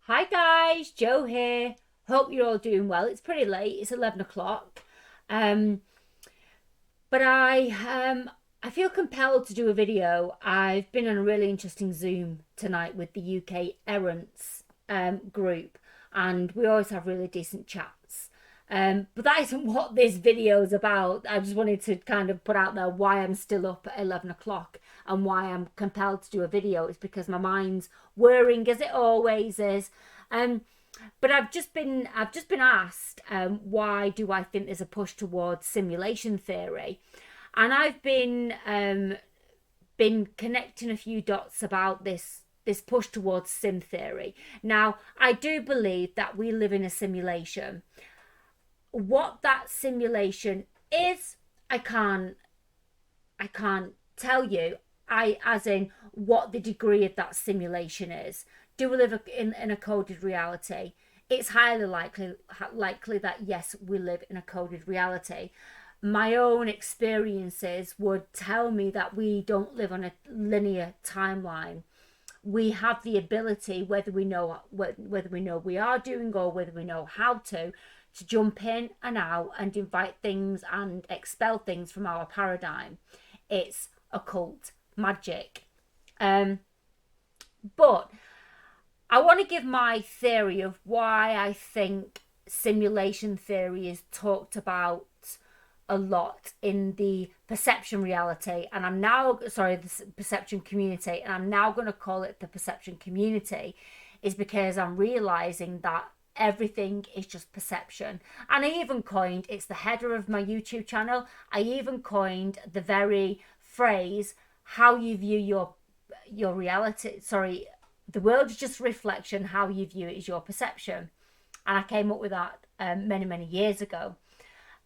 Hi guys, Joe here. Hope you're all doing well. It's pretty late. It's 11 o'clock. Um, but I feel compelled to do a video. I've been on a really interesting Zoom tonight with the UK Errants group, and we always have really decent chats. But that isn't what this video is about. I just wanted to kind of put out there why I'm still up at 11 o'clock and why I'm compelled to do a video. It's because my mind's whirring as it always is. Um, but I've just been asked, why do I think there's a push towards simulation theory, and I've been connecting a few dots about this push towards sim theory. Now, I do believe that we live in a simulation. What that simulation is, I can't tell you. I as in what the degree of that simulation is. Do we live in a coded reality? It's highly likely that yes, we live in a coded reality. My own experiences would tell me that we don't live on a linear timeline. We have the ability, whether we know we are doing or whether we know how to jump in and out and invite things and expel things from our paradigm. It's occult magic. Um, but I want to give my theory of why I think simulation theory is talked about a lot in the perception reality, and I'm now sorry, the perception community, and I'm now going to call it the perception community, is because I'm realizing that everything is just perception. And I even coined, it's the header of my YouTube channel, I even coined the very phrase, how you view your reality, sorry, the world is just a reflection, how you view it is your perception. And I came up with that many years ago.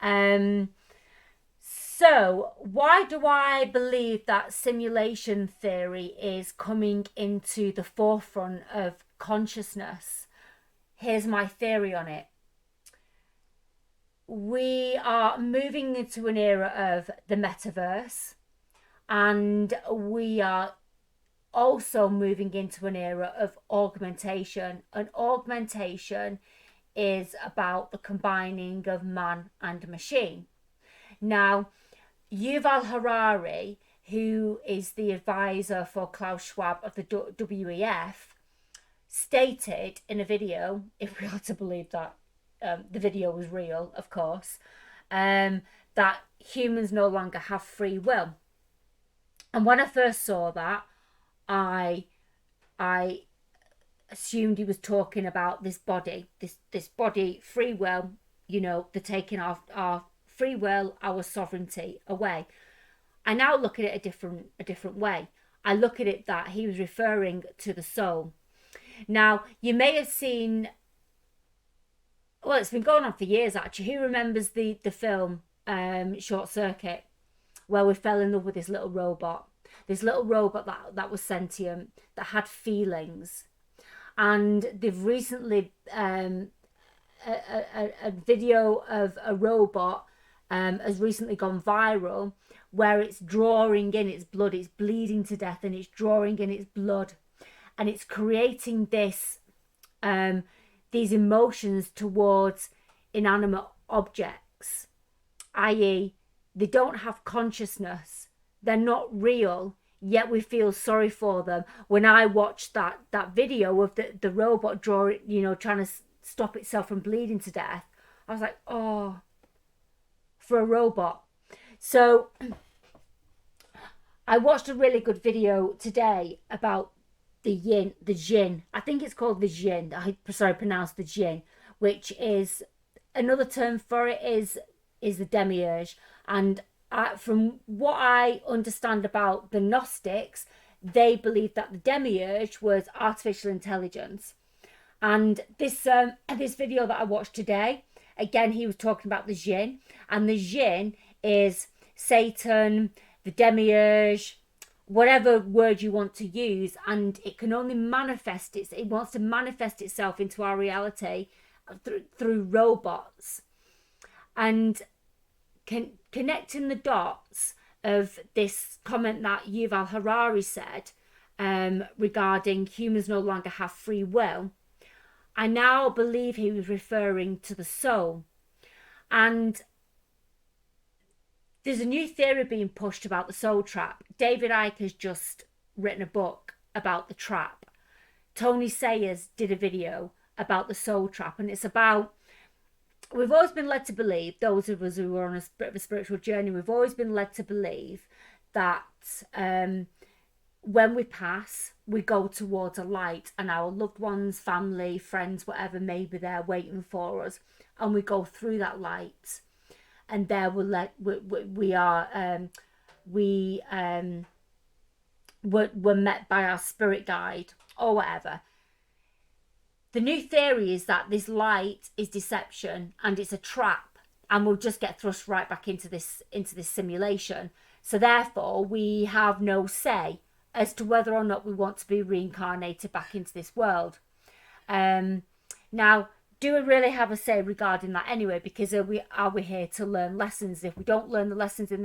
um so, why do I believe that simulation theory is coming into the forefront of consciousness? Here's my theory on it. We are moving into an era of the metaverse, and we are also moving into an era of augmentation. And augmentation is about the combining of man and machine. Now, Yuval Harari, who is the advisor for Klaus Schwab of the WEF, stated in a video, if we are to believe that the video was real, of course, that humans no longer have free will. And when I first saw that, I I assumed he was talking about this body, this body, free will. The taking our free will, our sovereignty away. I now look at it a different way. I look at it that he was referring to the soul. Now, you may have seen, well, it's been going on for years actually. Who remembers the film Short Circuit, where we fell in love with this little robot? This little robot that was sentient, that had feelings. And they've recently a video of a robot has recently gone viral, where it's drawing in its blood, it's bleeding to death, and it's drawing in its blood, and it's creating these emotions towards inanimate objects, i.e., they don't have consciousness, they're not real, yet we feel sorry for them. When I watched that video of the robot drawing, trying to stop itself from bleeding to death, I was like, oh, for a robot. So I watched a really good video today about the jinn. I think it's called the jinn. I pronounce the jinn, which is another term for it is the demiurge. And from what I understand about the Gnostics, they believe that the demiurge was artificial intelligence. And this video that I watched today, again, he was talking about the jinn, and the jinn is Satan, the demiurge, whatever word you want to use, and it can only manifest it wants to manifest itself into our reality through robots. And connecting the dots of this comment that Yuval Harari said, regarding humans no longer have free will, I now believe he was referring to the soul. And there's a new theory being pushed about the soul trap. David Icke has just written a book about the trap. Tony Sayers did a video about the soul trap, and it's about, we've always been led to believe, those of us who are on a bit of a spiritual journey, we've always been led to believe that when we pass, we go towards a light, and our loved ones, family, friends, whatever may be there waiting for us, and we go through that light, and there we're met by our spirit guide or whatever. The new theory is that this light is deception and it's a trap, and we'll just get thrust right back into this simulation. So therefore, we have no say as to whether or not we want to be reincarnated back into this world. Now, do we really have a say regarding that anyway? Because are we here to learn lessons? If we don't learn the lessons in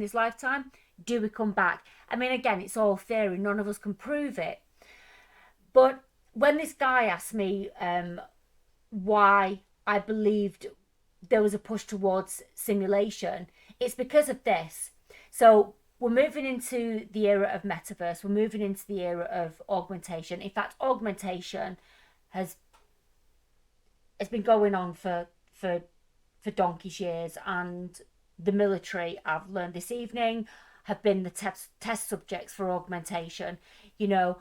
this lifetime, do we come back? I mean, again, it's all theory. None of us can prove it. But when this guy asked me why I believed there was a push towards simulation, it's because of this. So we're moving into the era of metaverse. We're moving into the era of augmentation. In fact, augmentation has been going on for donkey's years, and the military, I've learned this evening, have been the test subjects for augmentation. You know,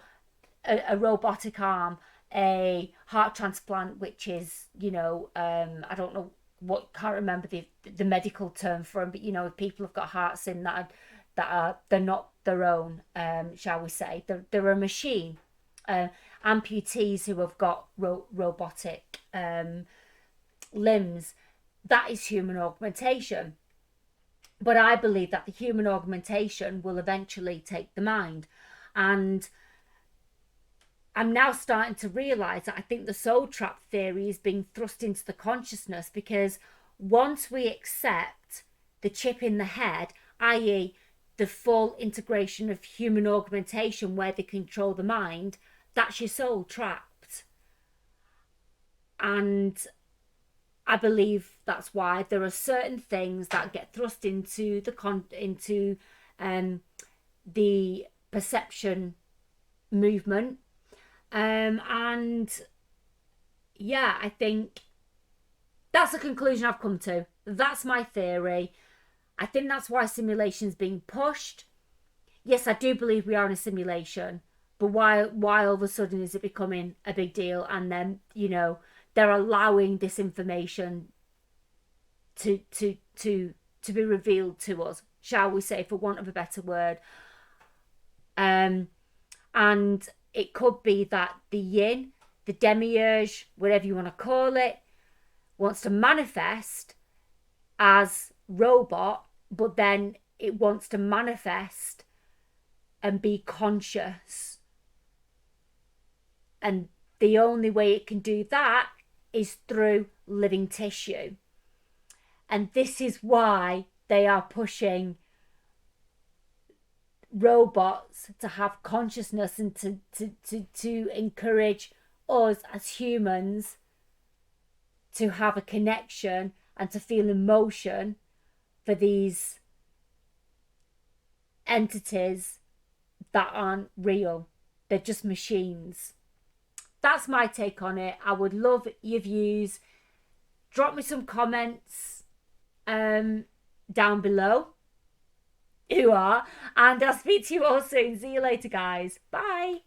a robotic arm, a heart transplant, which is, you know, I don't know what, can't remember the medical term for them, but you know, if people have got hearts in that are they're not their own, shall we say, they're a machine. Amputees who have got robotic limbs, that is human augmentation. But I believe that the human augmentation will eventually take the mind. And I'm now starting to realise that I think the soul trap theory is being thrust into the consciousness, because once we accept the chip in the head, i.e. the full integration of human augmentation where they control the mind, that's your soul trapped. And I believe that's why there are certain things that get thrust into the perception movement. And yeah, I think that's the conclusion I've come to. That's my theory. I think that's why simulation's being pushed. Yes, I do believe we are in a simulation, but why all of a sudden is it becoming a big deal? And then, you know, they're allowing this information to be revealed to us, shall we say, for want of a better word. And it could be that the yin, the demiurge, whatever you want to call it, wants to manifest as robot, but then it wants to manifest and be conscious. And the only way it can do that is through living tissue. And this is why they are pushing robots to have consciousness and to encourage us as humans to have a connection and to feel emotion for these entities that aren't real. They're just machines. That's my take on it. I would love your views. Drop me some comments down below. And I'll speak to you all soon. See you later, guys. Bye.